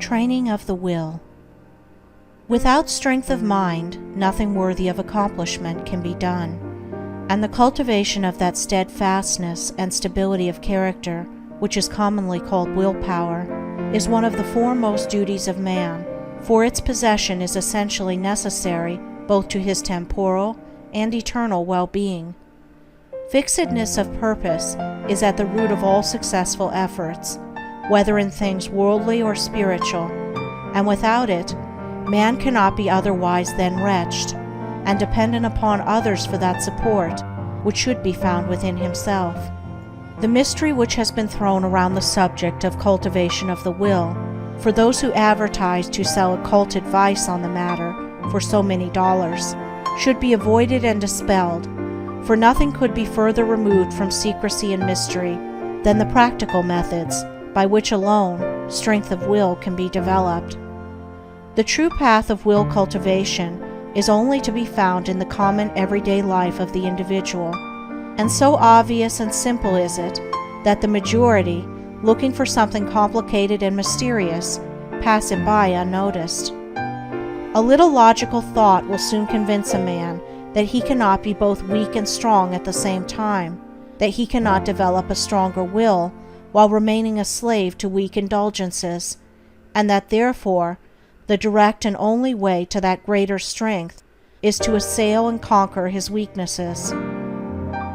Training of the will. Without strength of mind, nothing worthy of accomplishment can be done, and the cultivation of that steadfastness and stability of character, which is commonly called willpower, is one of the foremost duties of man, for its possession is essentially necessary both to his temporal and eternal well-being. Fixedness of purpose is at the root of all successful efforts, whether in things worldly or spiritual, and without it, man cannot be otherwise than wretched, and dependent upon others for that support, which should be found within himself. The mystery which has been thrown around the subject of cultivation of the will, for those who advertise to sell occult advice on the matter for so many dollars, should be avoided and dispelled, for nothing could be further removed from secrecy and mystery than the practical methods by which alone strength of will can be developed. The true path of will cultivation is only to be found in the common everyday life of the individual, and so obvious and simple is it that the majority, looking for something complicated and mysterious, pass it by unnoticed. A little logical thought will soon convince a man that he cannot be both weak and strong at the same time, that he cannot develop a stronger will while remaining a slave to weak indulgences, and that therefore the direct and only way to that greater strength is to assail and conquer his weaknesses.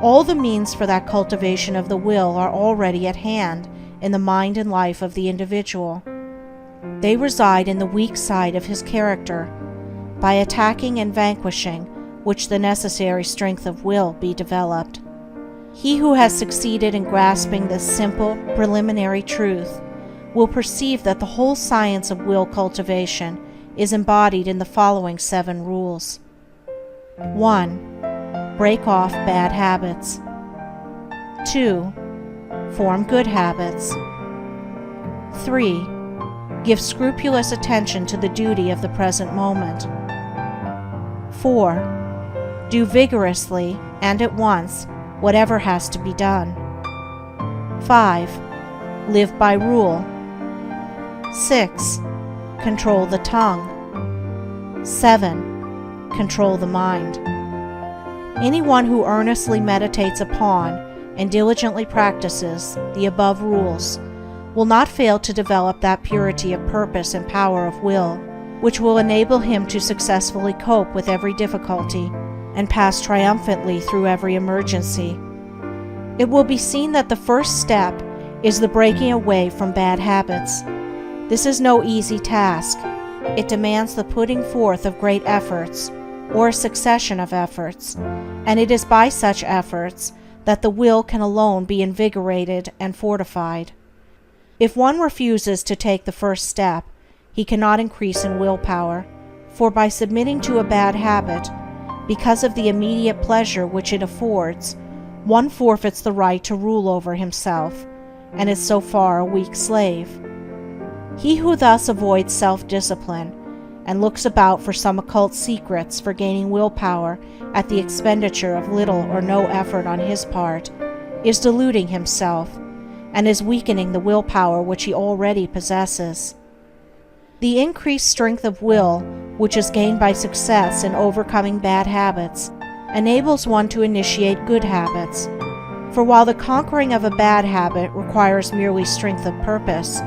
All the means for that cultivation of the will are already at hand in the mind and life of the individual. They reside in the weak side of his character, by attacking and vanquishing which the necessary strength of will be developed. He who has succeeded in grasping this simple, preliminary truth will perceive that the whole science of will cultivation is embodied in the following 7 rules. 1. Break off bad habits. 2. Form good habits. 3. Give scrupulous attention to the duty of the present moment. 4. Do vigorously and at once whatever has to be done. 5. Live by rule. 6. Control the tongue. 7. Control the mind. Anyone who earnestly meditates upon and diligently practices the above rules will not fail to develop that purity of purpose and power of will which will enable him to successfully cope with every difficulty and pass triumphantly through every emergency. It will be seen that the first step is the breaking away from bad habits. This is no easy task. It demands the putting forth of great efforts, or a succession of efforts, and it is by such efforts that the will can alone be invigorated and fortified. If one refuses to take the first step, he cannot increase in willpower, for by submitting to a bad habit, because of the immediate pleasure which it affords, one forfeits the right to rule over himself, and is so far a weak slave. He who thus avoids self-discipline, and looks about for some occult secrets for gaining willpower at the expenditure of little or no effort on his part, is deluding himself, and is weakening the willpower which he already possesses. The increased strength of will, which is gained by success in overcoming bad habits, enables one to initiate good habits. For while the conquering of a bad habit requires merely strength of purpose,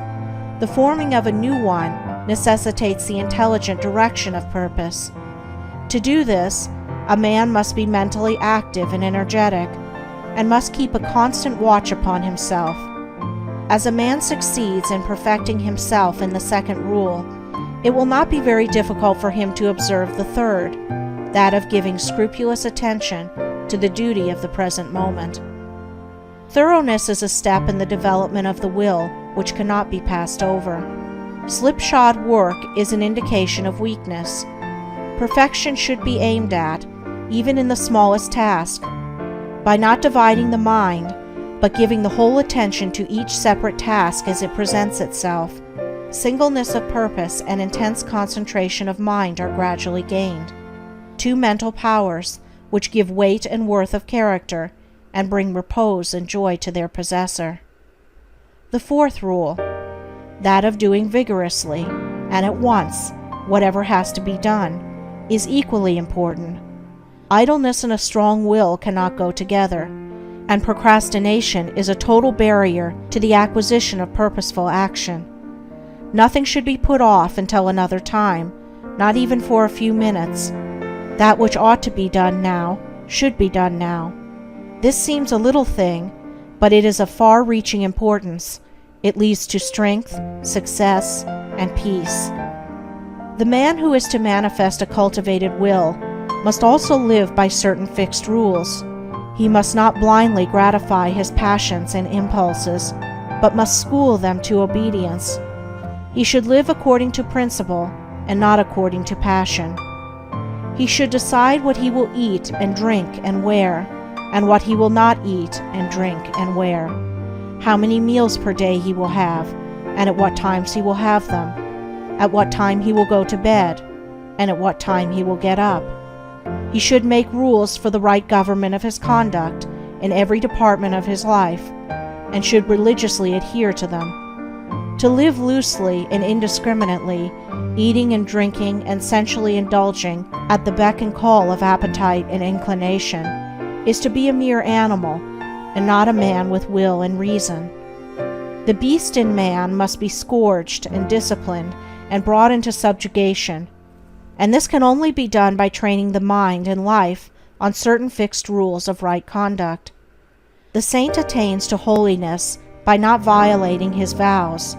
the forming of a new one necessitates the intelligent direction of purpose. To do this, a man must be mentally active and energetic, and must keep a constant watch upon himself. As a man succeeds in perfecting himself in the second rule, it will not be very difficult for him to observe the third, that of giving scrupulous attention to the duty of the present moment. Thoroughness is a step in the development of the will which cannot be passed over. Slipshod work is an indication of weakness. Perfection should be aimed at, even in the smallest task. By not dividing the mind, but giving the whole attention to each separate task as it presents itself, singleness of purpose and intense concentration of mind are gradually gained. 2 mental powers which give weight and worth of character and bring repose and joy to their possessor. The 4th rule. that of doing vigorously, and at once, whatever has to be done, is equally important. Idleness and a strong will cannot go together, and procrastination is a total barrier to the acquisition of purposeful action. Nothing should be put off until another time, not even for a few minutes. That which ought to be done now should be done now. This seems a little thing, but it is of far-reaching importance. It leads to strength, success, and peace. The man who is to manifest a cultivated will must also live by certain fixed rules. He must not blindly gratify his passions and impulses, but must school them to obedience. He should live according to principle and not according to passion. He should decide what he will eat and drink and wear, and what he will not eat and drink and wear, how many meals per day he will have, and at what times he will have them, at what time he will go to bed, and at what time he will get up. He should make rules for the right government of his conduct in every department of his life, and should religiously adhere to them. To live loosely and indiscriminately, eating and drinking and sensually indulging at the beck and call of appetite and inclination, is to be a mere animal, and not a man with will and reason. The beast in man must be scourged and disciplined and brought into subjugation, and this can only be done by training the mind and life on certain fixed rules of right conduct. The saint attains to holiness by not violating his vows,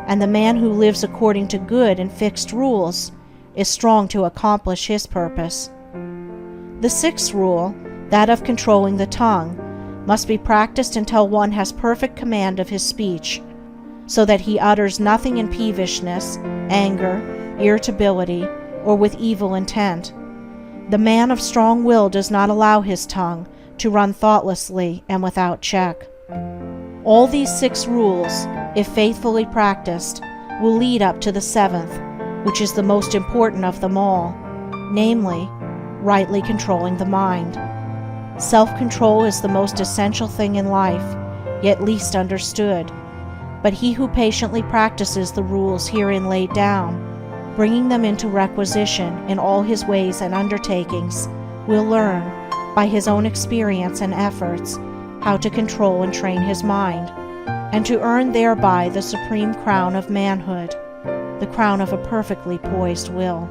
and the man who lives according to good and fixed rules is strong to accomplish his purpose. The sixth rule, that of controlling the tongue, must be practiced until one has perfect command of his speech, so that he utters nothing in peevishness, anger, irritability, or with evil intent. The man of strong will does not allow his tongue to run thoughtlessly and without check. All these 6 rules, if faithfully practiced, will lead up to the 7th, which is the most important of them all, namely, rightly controlling the mind. Self-control is the most essential thing in life, yet least understood. But he who patiently practices the rules herein laid down, bringing them into requisition in all his ways and undertakings, will learn, by his own experience and efforts, how to control and train his mind, and to earn thereby the supreme crown of manhood, the crown of a perfectly poised will.